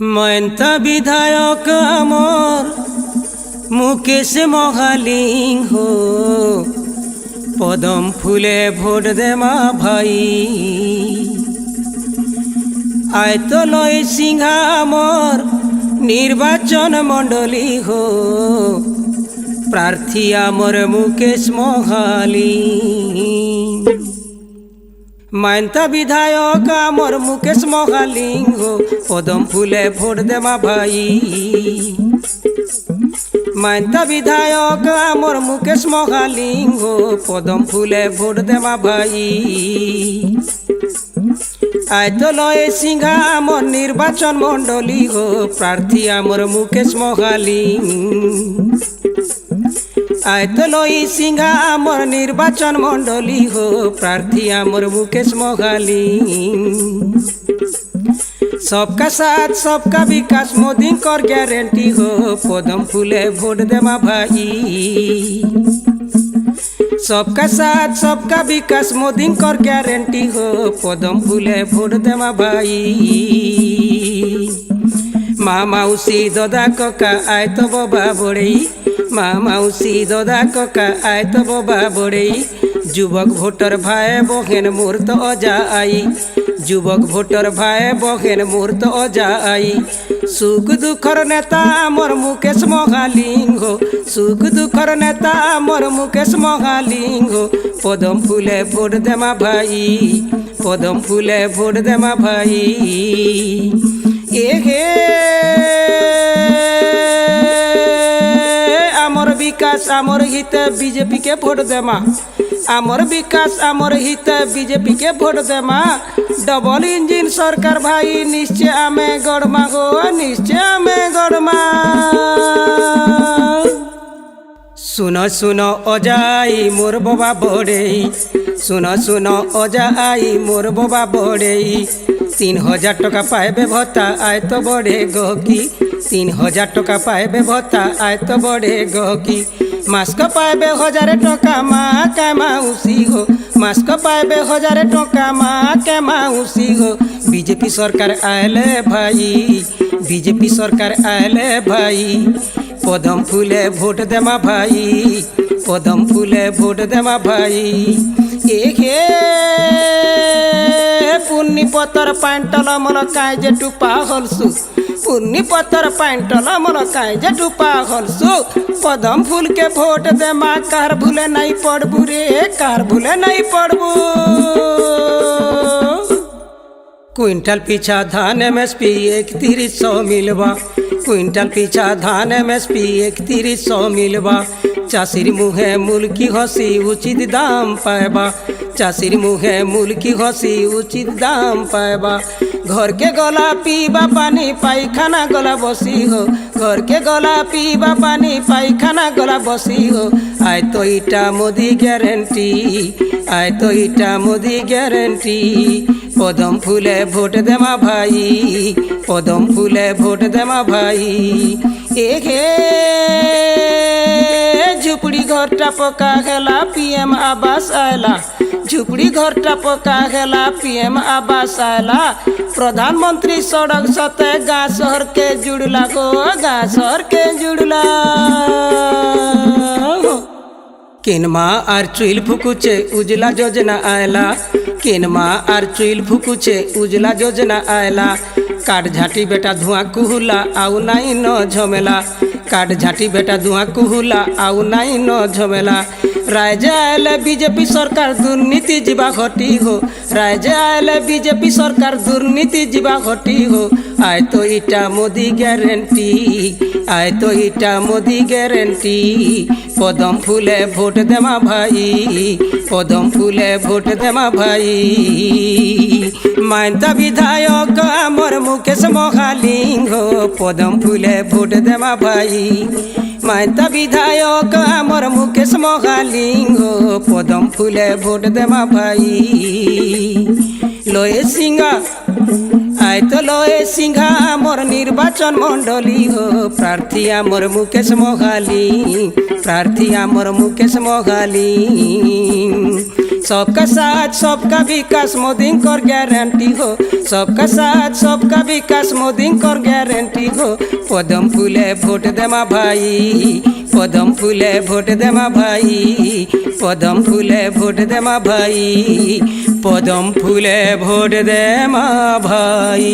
ময়ন্তা বিধায়ক আমর মুকেশ মহালিঙ্গ পদম ফুলে ভোট দেমা ভাই আয়তো লয় সিংহা আমর নির্বাচন মণ্ডলী হো প্রার্থী আমর মুকেশ মহালিঙ্গ ময়ন্তা বিধায়ক আমর মুকেশ মহালিঙ্গ পদম ফুলে ভোট দেমা ভাই ময়ন্তা বিধায়ক আমর মুকেশ মহালিঙ্গ পদম ফুলে ভোট দেমা ভাই আয়তো লয় সিংহা আমর নির্বাচন মণ্ডলী হো প্রার্থী আমর মুকেশ মহালিঙ্গ আয়তো লই সিংহা আমর নির্বাচন মণ্ডলী হো প্রার্থী আমর মুকেশ মহালিঙ্গ सबका साथ सबका विकास मोदी कर गारंटी हो पदम फूले भोट देमा भाई सबका साथ सबका विकास मोदी कर गारंटी हो पदम फूले भोट देमा भाई माँ माउसी दादा कका आय तो बाबा बड़े माँ माउसी दादा कका आय तो बाबा बड़े যুবক ভোটার ভাই বহেন মোর তো অজা আই যুবক ভোটার ভাই বহেন মোর তো অজা আই সুখ দুঃখর নেতা আমর মুকেশ মহালিঙ্গ সুখ দুঃখর নেতা আমর মুকেশ মহালিঙ্গ পদম ফুলে ভোট দেমা ভাই পদম ফুলে ভোট দেমা ভাই এ হে আমর বিকাশ আমর হিত বিজেপি কে ভোট দেমা আমর বিকাশ আমর হিত বিজেপি কে ভোট দেমা ডবল ইঞ্জিন সরকার ভাই নিশ্চয় আমি গড়মা গো নিশ্চয় আমি গড়মা শুনো শুনো অজাই মোর বাবা বড়েই শুনো শুনো অজাই মোর বাবা বড়েই 3000 টাকা পাইবে ভত্তা আয় তো বড়ে গকি 3000 টাকা পাইবে ভত্তা আয় তো বড়ে গকি মাস্ক পাইবে 1000 টাকা মা কামাউসি গো মাস্ক পাইবে 1000 টাকা মা কামাউসি গো বিজেপি সরকার আইলে ভাই বিজেপি সরকার আইলে ভাই পদম ফুলে ভোট দেমা ভাই পদম ফুলে ভোট দেমা ভাই এ হে পুন্নি পতর পাঁটল মন কায় যে টুপা হলসু পুন্নি পতর পাঁটল মন কায় যে টুপা হলসু পদম ফুল के ভোট দেমা কার ভুলে নাই পড়বু রে কার ভুলে নাই পড়বু क्विंटल पीछा धान MSP 3100 मिलवा क्विंटल पीछा धान MSP 3100 मिलवा चाषीर मुहे मूल की हसी उचित दाम पाएबा चाषीर मुहे मूल की हसी उचित दाम पाएबा घर के गला पीबा पानी पायखाना गला बसी हो घर के गला पीबा पानी पायखाना गला बसी हो आय तो इटा मोदी गारंटी आय तो इटा मोदी गारंटी पदम फूले भोट देमा भाई पदम फूले भोट देमा भाई एक झुपड़ी घरटा पका गेला PM आवास आयला झुपड़ी घरटा पका गेला PM आवास आयला प्रधानमंत्री सड़क सते गाँव शहर के जुड़ला गो गाँव शहर के जुड़ला किनमा आर चुइल फुकुचे उजला योजना आयला किनमा आर चुइल फुकुचे उजला योजना आयला काट झाटी बेटा धुआं कुहुला आउ नाई न झमेला काट झाटी बेटा धुआं कुहुला आउ नाई न झमेला राज्य आयले बीजेपी सरकार दुर्नीति जीवा घटी हो राज्य आयले बीजेपी सरकार दुर्नीति जीवा घटी हो आय तो इटा मोदी गारंटी आय तो इटा मोदी गारंटी पदम फूले भोट देमा भाई पदम फूले भोट देमा भाई मयंता विधायक आमर मुकेश महालिंग पदम फूले भोट देमा भाई मयंता विधायक आमर मुकेश महालिंग पदम फूले भोट देमा भाई लये सिंगा आय तो लये सिंहा आमर निर्वाचन मंडली हो प्रार्थी आमर मुकेश महालिंग प्रार्थी आमर मुकेश महालिंग सबका साथ सबका विकास मोदी कर गारंटी हो, सबका साथ सबका विकास मोदी कर गारंटी हो। पदम फूले भोट देमा भाई, पदम फूले भोट देमा भाई, पदम फूले भोट देमा भाई, पदम फूले भोट देमा भाई।